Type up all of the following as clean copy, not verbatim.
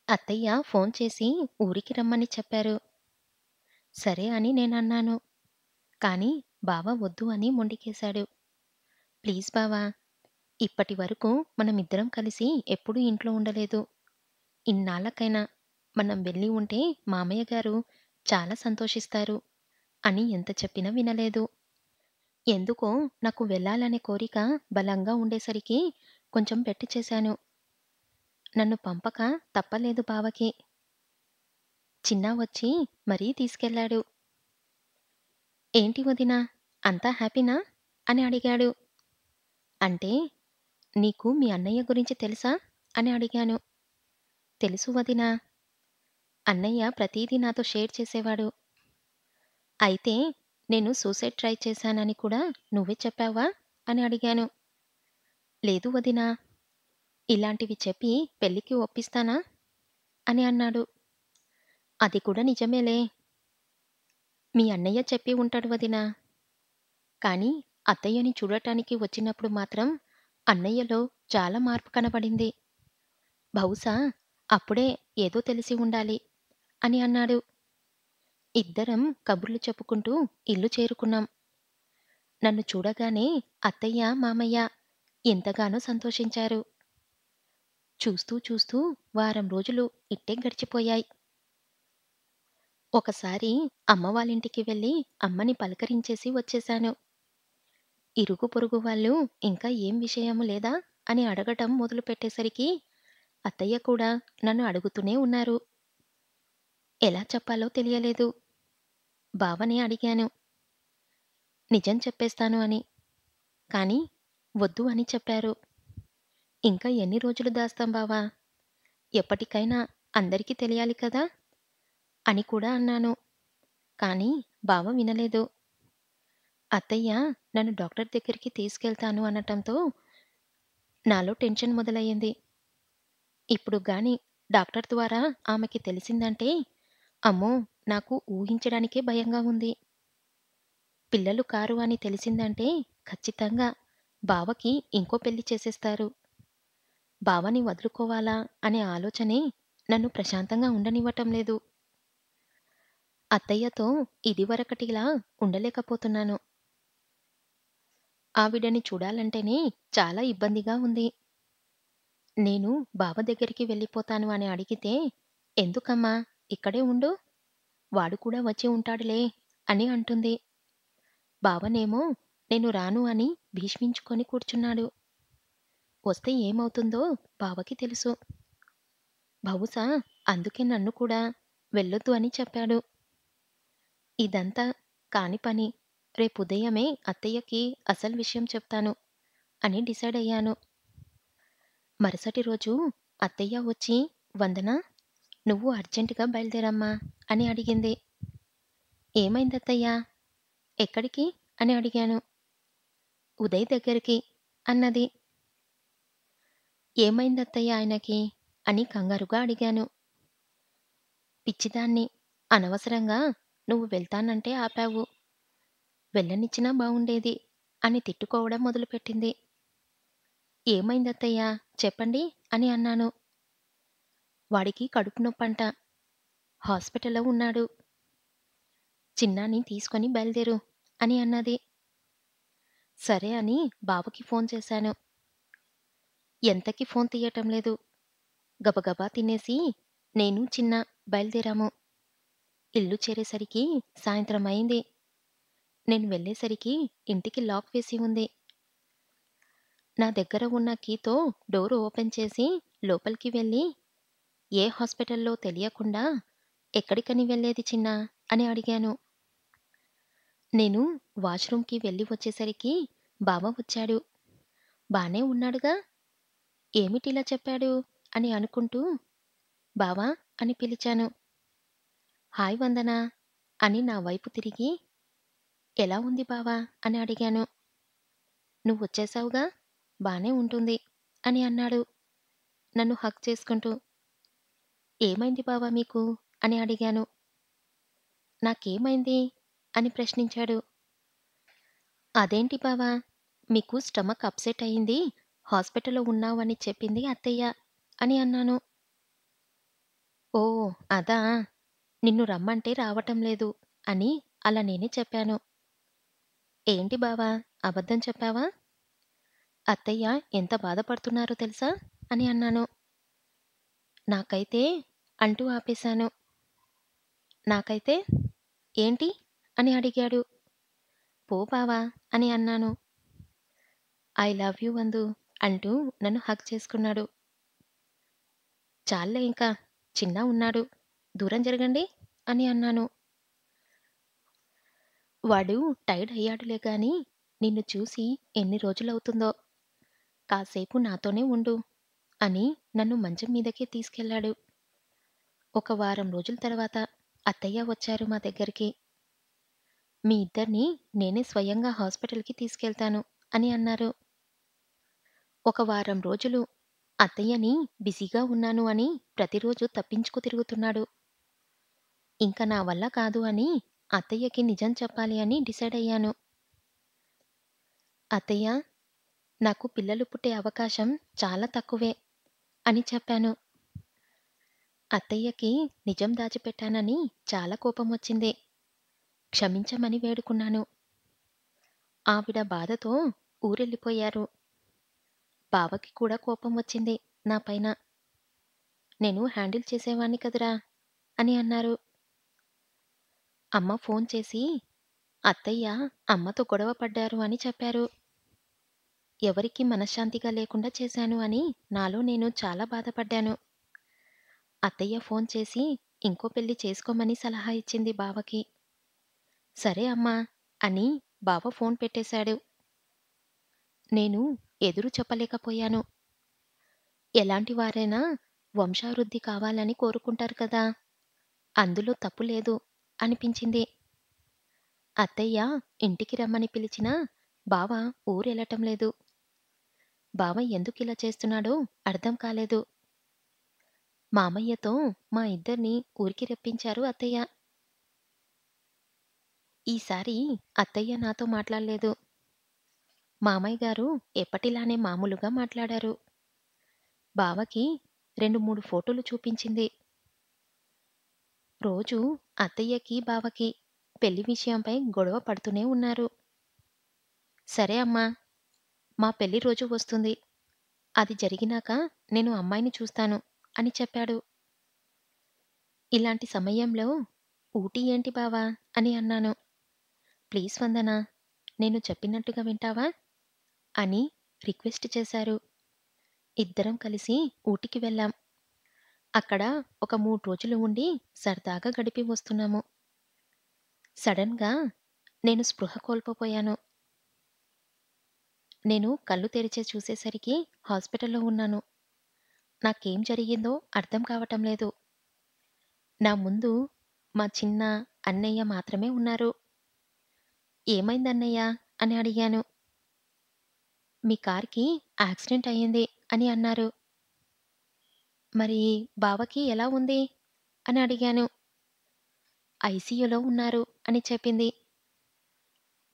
అత్తయ్య ఫోన్ చేసి ఊరికి రమ్మని చెప్పారు. సరే అని నేనన్నాను. కానీ బావ వద్దు అని మొండికేశాడు. ప్లీజ్ బావా! ఇప్పటి వరకు మనమిద్దరం కలిసి ఎప్పుడూ ఇంట్లో ఉండలేదు. ఇన్నాళ్ళకైనా మనం వెళ్ళి ఉంటే మామయ్య గారు చాలా సంతోషిస్తారు అని ఎంత చెప్పినా వినలేదు. ఎందుకో నాకు వెళ్ళాలనే కోరిక బలంగా ఉండేసరికి కొంచెం బెట్టు చేశాను. నన్ను పంపక తప్పలేదు బావకి. చిన్నా వచ్చి మరీ తీసుకెళ్ళాడు. ఏంటి వదినా అంతా హ్యాపీనా? అని అడిగాడు. అంటే నీకు మీ అన్నయ్య గురించి తెలుసా? అని అడిగాను. తెలుసు వదినా. అన్నయ్య ప్రతీదీ నాతో షేర్ చేసేవాడు. అయితే నేను సూసైడ్ ట్రై చేశానని కూడా నువ్వే చెప్పావా? అని అడిగాను. లేదు వదినా. ఇలాంటివి చెప్పి పెళ్ళికి ఒప్పిస్తానా? అని అన్నాడు. అది కూడా నిజమేలే. మీ అన్నయ్య చెప్పి ఉంటాడు వదినా. కానీ అత్తయ్యని చూడటానికి వచ్చినప్పుడు మాత్రం అన్నయ్యలో చాలా మార్పు కనబడింది. బహుశా అప్పుడే ఏదో తెలిసి ఉండాలి అని అన్నాడు. ఇద్దరం కబుర్లు చెప్పుకుంటూ ఇల్లు చేరుకున్నాం. నన్ను చూడగానే అత్తయ్య, మామయ్య ఎంతగానో సంతోషించారు. చూస్తూ చూస్తూ వారం రోజులు ఇట్టే గడిచిపోయాయి. ఒకసారి అమ్మ వాళ్ళింటికి వెళ్ళి అమ్మని పలకరించేసి వచ్చేశాను. ఇరుగు పొరుగు వాళ్ళు ఇంకా ఏం విషయము లేదా అని అడగటం మొదలుపెట్టేసరికి అత్తయ్య కూడా నన్ను అడుగుతూనే ఉన్నారు. ఎలా చెప్పాలో తెలియలేదు. బావనే అడిగాను. నిజం చెప్పేస్తాను అని. కానీ వద్దు అని చెప్పారు. ఇంకా ఎన్ని రోజులు దాస్తాం బావా? ఎప్పటికైనా అందరికీ తెలియాలి కదా! అని కూడా అన్నాను. కానీ బావ వినలేదు. అత్తయ్య నన్ను డాక్టర్ దగ్గరికి తీసుకెళ్తాను అనటంతో నాలో టెన్షన్ మొదలయ్యింది. ఇప్పుడు గాని డాక్టర్ ద్వారా ఆమెకి తెలిసిందంటే అమ్మో! నాకు ఊహించడానికే భయంగా ఉంది. పిల్లలు కారు అని తెలిసిందంటే ఖచ్చితంగా బావకి ఇంకో పెళ్లి చేసేస్తారు. బావని వదులుకోవాలా అనే ఆలోచనే నన్ను ప్రశాంతంగా ఉండనివ్వటం లేదు. అత్తయ్యతో ఇదివరకటిలా ఉండలేకపోతున్నాను. ఆవిడని చూడాలంటేనే చాలా ఇబ్బందిగా ఉంది. నేను బావ దగ్గరికి వెళ్ళిపోతాను అని అడిగితే, ఎందుకమ్మా ఇక్కడే ఉండు, వాడు కూడా వచ్చి ఉంటాడులే అని అంటుంది. బావనేమో నేను రాను అని భీష్మించుకొని కూర్చున్నాడు. వస్తే ఏమవుతుందో బావకి తెలుసు. బహుశా అందుకే నన్ను కూడా వెళ్ళొద్దు అని చెప్పాడు. ఇదంతా కాని పని. రేపుదయమే అత్తయ్యకి అసలు విషయం చెప్తాను అని డిసైడయ్యాను. మరుసటి రోజు అత్తయ్య వచ్చి, వందనా! నువ్వు అర్జెంటుగా బయలుదేరమ్మా అని అడిగింది. ఏమైందత్తయ్యా? ఎక్కడికి? అని అడిగాను. ఉదయ్ దగ్గరికి అన్నది. ఏమైందత్తయ్య ఆయనకి? అని కంగారుగా అడిగాను. పిచ్చిదాన్ని, అనవసరంగా నువ్వు వెళ్తానంటే ఆపావు. వెళ్ళనిచ్చినా బావుండేది అని తిట్టుకోవడం మొదలుపెట్టింది. ఏమైందత్తయ్యా? చెప్పండి అని అన్నాను. వాడికి కడుపు నొప్పంట. హాస్పిటల్లో ఉన్నాడు. చిన్నాని తీసుకొని బయలుదేరు అని అన్నది. సరే అని బావకి ఫోన్ చేశాను. ఎంతకీ ఫోన్ తీయటం లేదు. గబగబా తినేసి నేను, చిన్న బయలుదేరాము. ఇల్లు చేరేసరికి సాయంత్రమయింది. నేను వెళ్ళేసరికి ఇంటికి లాక్ వేసి ఉంది. నా దగ్గర ఉన్న కీతో డోర్ ఓపెన్ చేసి లోపలికి వెళ్ళి, ఏ హాస్పిటల్లో తెలియకుండా ఎక్కడికని వెళ్ళేది చిన్నా అని అడిగాను. నేను వాష్‌రూమ్‌కి వెళ్ళి వచ్చేసరికి బావ వచ్చాడు. బానే ఉన్నాడుగా? ఏమిటిలా చెప్పాడు? అని అనుకుంటూ బావా అని పిలిచాను. హాయ్ వందనా అని నా వైపు తిరిగి, ఎలా ఉంది బావా అని అడిగాను. నువ్వొచ్చేశావుగా బానే ఉంటుంది అని అన్నాడు నన్ను హగ్ చేసుకుంటూ. ఏమైంది బావా మీకు అని అడిగాను. నాకేమైంది అని ప్రశ్నించాడు. అదేంటి బావా మీకు స్టమక్ అప్సెట్ అయింది, హాస్పిటల్‌లో ఉన్నావు అని చెప్పింది అత్తయ్య అని అన్నాను. ఓహ్! అదా! నిన్ను రమ్మంటే రావటం లేదు అని అలా నేనే చెప్పాను. ఏంటి బావా! అబద్ధం చెప్పావా? అత్తయ్య ఎంత బాధపడుతున్నారో తెలుసా? అని అన్నాను. నాకైతే అంటూ ఆపేశాను. నాకైతే ఏంటి? అని అడిగాడు. పో బావా! అని అన్నాను. ఐ లవ్ యూ అందు అంటూ నన్ను హగ్ చేసుకున్నాడు. చాల్లే ఇంకా చిన్నా ఉన్నాడు. దూరం జరగండి అని అన్నాను. వాడు టైర్డ్ అయ్యాడులే గాని నిన్ను చూసి ఎన్ని రోజులవుతుందో. కాసేపు నాతోనే ఉండు అని నన్ను మంచం మీదకి తీసుకెళ్ళాడు. ఒక వారం రోజుల తర్వాత అత్తయ్య వచ్చారు మా దగ్గరికి. మీ ఇద్దరిని నేనే స్వయంగా హాస్పిటల్‌కి తీసుకెళ్తాను అని అన్నారు. ఒక వారం రోజులు అత్తయ్యని బిజీగా ఉన్నాను అని ప్రతిరోజు తప్పించుకు తిరుగుతున్నాడు. ఇంక నా వల్ల కాదు అని అత్తయ్యకి నిజం చెప్పాలి అని డిసైడ్ అయ్యాను. అత్తయ్య, నాకు పిల్లలు పుట్టే అవకాశం చాలా తక్కువే అని చెప్పాను. అత్తయ్యకి నిజం దాచిపెట్టానని చాలా కోపమొచ్చింది. క్షమించమని వేడుకున్నాను. ఆవిడ బాధతో ఊరెళ్ళిపోయారు. బావకి కూడా కోపం వచ్చింది నా పైన. నేను హ్యాండిల్ చేసేవాణ్ణి కదురా! అని అన్నారు. అమ్మ ఫోన్ చేసి అత్తయ్య అమ్మతో గొడవ పడ్డారు అని చెప్పారు. ఎవరికీ మనశ్శాంతిగా లేకుండా చేశాను అని నాలో నేను చాలా బాధపడ్డాను. అత్తయ్య ఫోన్ చేసి ఇంకో పెళ్లి చేసుకోమని సలహా ఇచ్చింది బావకి. సరే అమ్మా! అని బావ ఫోన్ పెట్టేశాడు. నేను ఎదురు చెప్పలేకపోయాను. ఎలాంటి వారైనా వంశావృద్ధి కావాలని కోరుకుంటారు కదా! అందులో తప్పు లేదు అనిపించింది. అత్తయ్య ఇంటికి రమ్మని పిలిచినా బావ ఊరెళ్ళటం లేదు. బావ ఎందుకిలా చేస్తున్నాడో అర్థం కాలేదు. మామయ్యతో మా ఇద్దరిని ఊరికి రప్పించారు అత్తయ్య. ఈసారి అత్తయ్య నాతో మాట్లాడలేదు. మామయ్య గారు ఎప్పటిలానే మామూలుగా మాట్లాడారు. బావకి 2, 3 ఫోటోలు చూపించింది. రోజూ అత్తయ్యకి, బావకి పెళ్లి విషయంపై గొడవ పడుతూనే ఉన్నారు. సరే అమ్మా! మా పెళ్లి రోజు వస్తుంది. అది జరిగినాక నేను అమ్మాయిని చూస్తాను అని చెప్పాడు. ఇలాంటి సమయంలో ఊటీ ఏంటి బావా! అని అన్నాను. ప్లీజ్ వందనా! నేను చెప్పినట్టుగా వింటావా? అని రిక్వెస్ట్ చేశారు. ఇద్దరం కలిసి ఊటీకి వెళ్ళాం. అక్కడ ఒక 3 రోజులు ఉండి సరదాగా గడిపి వస్తున్నాము. సడెన్‌గా నేను స్పృహ కోల్పోయాను. నేను కళ్ళు తెరిచి చూసేసరికి హాస్పిటల్‌లో ఉన్నాను. నాకేం జరిగిందో అర్థం కావటం లేదు. నా ముందు మా చిన్న అన్నయ్య మాత్రమే ఉన్నారు. "ఏమైందన్నయ్య?" అని అడిగాను. "మీ కార్‌కి యాక్సిడెంట్ అయింది" అని అన్నారు. "మరి బావకి ఎలా ఉంది?" అని అడిగాను. "ఐసీయూలో ఉన్నారు" అని చెప్పింది.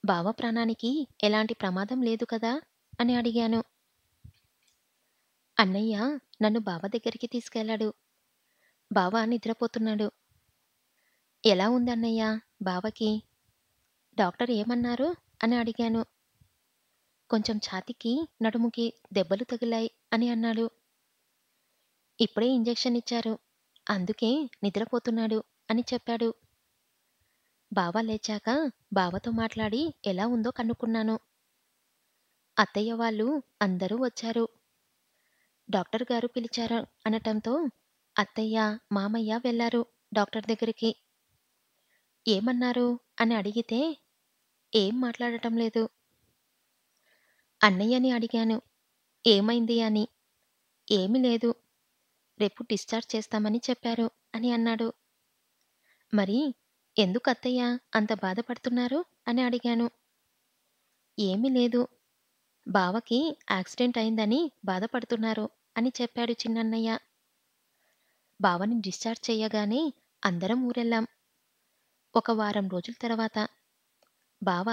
"బావ ప్రాణానికి ఎలాంటి ప్రమాదం లేదు కదా?" అని అడిగాను. అన్నయ్య నన్ను బావ దగ్గరికి తీసుకెళ్ళాడు. బావ నిద్రపోతున్నాడు. "ఎలా ఉంది అన్నయ్య బావకి?" డాక్టర్ ఏమన్నారు? అని అడిగాను. కొంచెం ఛాతీకి, నడుముకి దెబ్బలు తగిలాయి అని అన్నాడు. ఇప్పుడే ఇంజెక్షన్ ఇచ్చారు. అందుకే నిద్రపోతున్నాడు అని చెప్పాడు. బావ లేచాక బావతో మాట్లాడి ఎలా ఉందో కనుక్కున్నాను. అత్తయ్య వాళ్ళు అందరూ వచ్చారు. డాక్టర్ గారు పిలిచారు అనటంతో అత్తయ్య, మామయ్య వెళ్లారు డాక్టర్ దగ్గరికి. ఏమన్నారు అని అడిగితే ఏం మాట్లాడటం లేదు. అన్నయ్యని అడిగాను. ఏమైంది అని. ఏమీ లేదు. రేపు డిశ్చార్జ్ చేస్తామని చెప్పారు అని అన్నాడు. మరి ఎందుకు అత్తయ్య అంత బాధపడుతున్నారు అని అడిగాను. ఏమీ లేదు. బావకి యాక్సిడెంట్ అయిందని బాధపడుతున్నారు అని చెప్పాడు చిన్నన్నయ్య. బావని డిశ్చార్జ్ చెయ్యగానే అందరం ఊరెళ్ళాం. ఒక వారం రోజుల తర్వాత బావ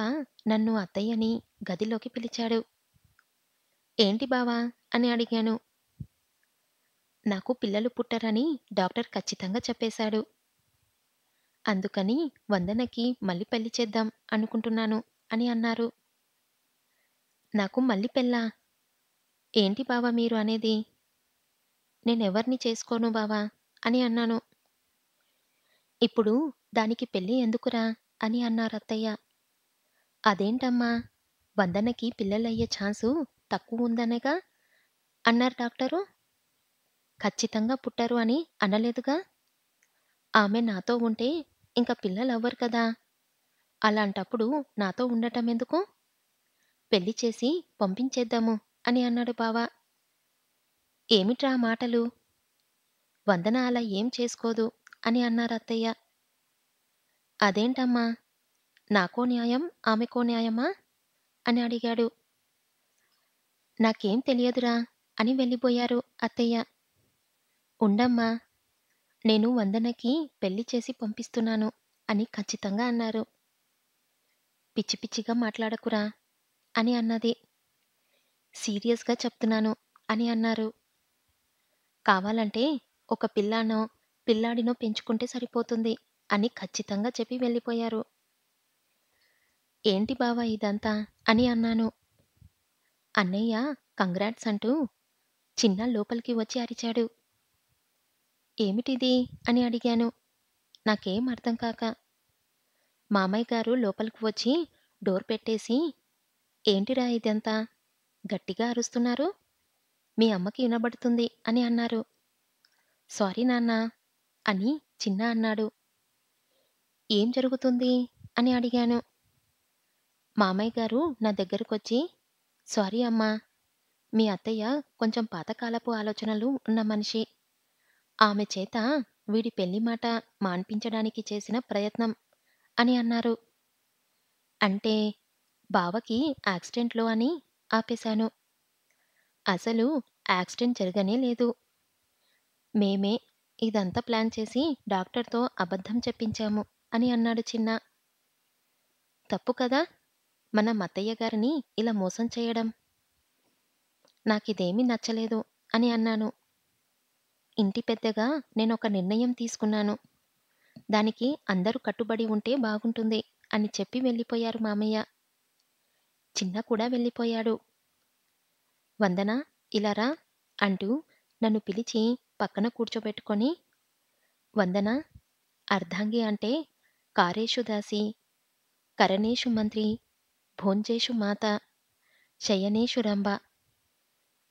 నన్ను అత్తయ్యని గదిలోకి పిలిచాడు. ఏంటి బావా అని అడిగాను. నాకు పిల్లలు పుట్టరని డాక్టర్ ఖచ్చితంగా చెప్పేశాడు. అందుకని వందనకి మళ్ళీ పెళ్లి చేద్దాం అనుకుంటున్నాను అని అన్నారు. నాకు మళ్ళీ పెళ్ళా? ఏంటి బావ మీరు అనేది? నేనెవర్ని చేసుకోను బావ అని అన్నాను. ఇప్పుడు దానికి పెళ్లి ఎందుకురా అని అన్నారత్తయ్య. అదేంటమ్మా! వందనకి పిల్లలయ్యే ఛాన్సు తక్కువుందనేగా అన్నారు డాక్టరు. ఖచ్చితంగా పుట్టరు అని అనలేదుగా! ఆమె నాతో ఉంటే ఇంక పిల్లలవ్వరు కదా! అలాంటప్పుడు నాతో ఉండటమెందుకు? పెళ్లి చేసి పంపించేద్దాము అని అన్నాడు బావ. ఏమిట్రా ఆ మాటలు? వందన అలా ఏం చేసుకోదు అని అన్నారత్తయ్య. అదేంటమ్మా! నాకో న్యాయం, ఆమెకో న్యాయమా? అని అడిగాడు. నాకేం తెలియదురా అని వెళ్ళిపోయారు అత్తయ్య. ఉండమ్మా! నేను వందనకి పెళ్లి చేసి పంపిస్తున్నాను అని ఖచ్చితంగా అన్నారు. పిచ్చి పిచ్చిగా మాట్లాడకురా అని అన్నది. సీరియస్‌గా చెప్తున్నాను అని అన్నారు. కావాలంటే ఒక పిల్లానో, పిల్లాడినో పెంచుకుంటే సరిపోతుంది అని ఖచ్చితంగా చెప్పి వెళ్ళిపోయారు. ఏంటి బావ ఇదంతా అని అన్నాను. అన్నయ్య కంగ్రాట్స్ అంటూ చిన్న లోపలికి వచ్చి అరిచాడు. ఏమిటిది అని అడిగాను. నాకేం అర్థం కాక. మామయ్య గారు లోపలికి వచ్చి డోర్ పెట్టేసి, ఏంటిరా ఇదంతా? గట్టిగా అరుస్తున్నారు. మీ అమ్మకి వినబడుతుంది అని అన్నారు. సారీ నాన్నా అని చిన్న అన్నాడు. ఏం జరుగుతుంది అని అడిగాను. మామయ్య గారు నా దగ్గరకొచ్చి, సారీ అమ్మా! మీ అత్తయ్య కొంచెం పాతకాలపు ఆలోచనలు ఉన్న మనిషి. ఆమె చేత వీడి పెళ్లి మాట మాన్పించడానికి చేసిన ప్రయత్నం అని అన్నారు. అంటే బావకి యాక్సిడెంట్‌లో అని ఆపేశాను. అసలు యాక్సిడెంట్ జరగనే లేదు. మేమే ఇదంతా ప్లాన్ చేసి డాక్టర్‌తో అబద్ధం చెప్పించాము అని అన్నాడు చిన్న. తప్పు కదా! మన అత్తయ్య గారిని ఇలా మోసం చేయడం. నాకిదేమీ నచ్చలేదు అని అన్నాను. ఇంటి పెద్దగా నేనొక నిర్ణయం తీసుకున్నాను. దానికి అందరూ కట్టుబడి ఉంటే బాగుంటుంది అని చెప్పి వెళ్ళిపోయారు మామయ్య. చిన్న కూడా వెళ్ళిపోయాడు. వందన ఇలా రా అంటూ నన్ను పిలిచి పక్కన కూర్చోబెట్టుకొని, వందన అర్ధాంగి అంటే కారేషు దాసి, కరణేషు మంత్రి, భోంజేషు మాత, శయనేషు రంభ,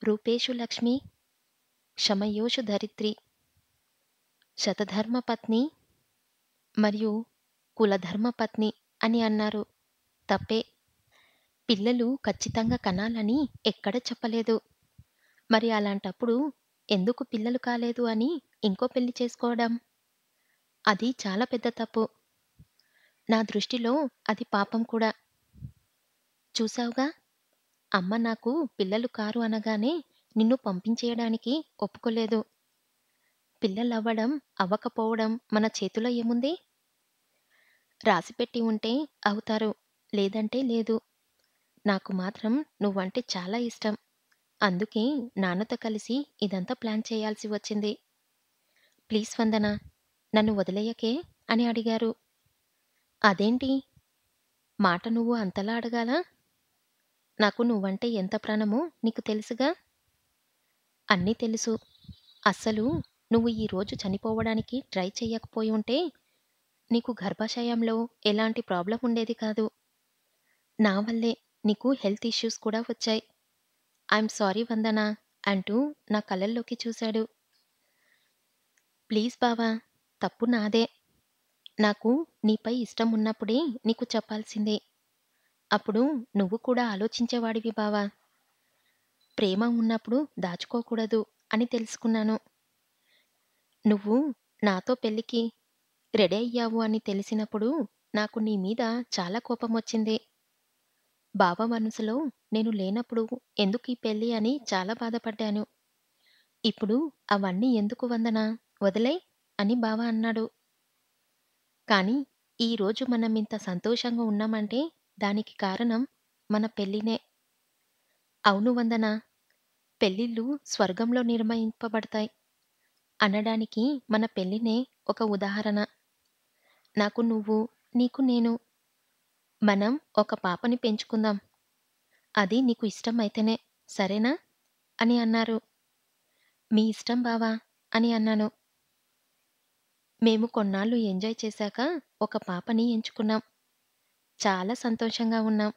రూపేషు లక్ష్మి, శమయోషు ధరిత్రి, శతధర్మ పత్ని మరియు కులధర్మ పత్ని అని అన్నారు. తప్పే. పిల్లలు ఖచ్చితంగా కనాలని ఎక్కడ చెప్పలేదు. మరి అలాంటప్పుడు ఎందుకు పిల్లలు కాలేదు అని ఇంకో పెళ్లి చేసుకోవడం? అది చాలా పెద్ద తప్పు. నా దృష్టిలో అది పాపం కూడా. చూశావుగా! అమ్మ నాకు పిల్లలు కారు అనగానే నిన్ను పంపించేయడానికి ఒప్పుకోలేదు. పిల్లలవ్వడం, అవ్వకపోవడం మన చేతిలో ఏముంది? రాసిపెట్టి ఉంటే అవుతారు. లేదంటే లేదు. నాకు మాత్రం నువ్వంటే చాలా ఇష్టం. అందుకే నాన్నతో కలిసి ఇదంతా ప్లాన్ చేయాల్సి వచ్చింది. ప్లీజ్ వందన, నన్ను వదిలెయ్యకే అని అడిగారు. అదేంటి? మాట నువ్వు అంతలా అడగాలా? నాకు నువ్వంటే ఎంత ప్రాణమో నీకు తెలుసుగా? అన్నీ తెలుసు. అస్సలు నువ్వు ఈ రోజు చనిపోవడానికి ట్రై చెయ్యకపోయుంటే నీకు గర్భాశయంలో ఎలాంటి ప్రాబ్లమ్ ఉండేది కాదు. నా వల్లే నీకు హెల్త్ ఇష్యూస్ కూడా వచ్చాయి. ఐయామ్ సారీ వందన అంటూ నా కళ్ళల్లోకి చూశాడు. ప్లీజ్ బావా! తప్పు నాదే. నాకు నీపై ఇష్టం ఉన్నప్పుడే నీకు చెప్పాల్సిందే. అప్పుడు నువ్వు కూడా ఆలోచించేవాడివి బావా! ప్రేమ ఉన్నప్పుడు దాచుకోకూడదు అని తెలుసుకున్నాను. నువ్వు నాతో పెళ్ళికి రెడీ అయ్యావు అని తెలిసినప్పుడు నాకు నీ మీద చాలా కోపమొచ్చింది. బావ మనసులో నేను లేనప్పుడు ఎందుకీ పెళ్లి అని చాలా బాధపడ్డాను. ఇప్పుడు అవన్నీ ఎందుకు వందన, వదిలేయ్ అని బావ అన్నాడు. కానీ ఈరోజు మనమింత సంతోషంగా ఉన్నామంటే దానికి కారణం మన పెళ్ళినే. అవును వందన, పెళ్ళిళ్ళు స్వర్గంలో నిర్మయింపబడతాయి. అనడానికి మన పెళ్ళినే ఒక ఉదాహరణ. నాకు నువ్వు, నీకు నేను. మనం ఒక పాపని పెంచుకుందాం. అది నీకు ఇష్టమైతేనే. సరేనా? అని అన్నారు. మీ ఇష్టం బావ అని అన్నాను. మేము కొన్నాళ్ళు ఎంజాయ్ చేశాక ఒక పాపని ఎంచుకున్నాం. చాలా సంతోషంగా ఉన్నాం.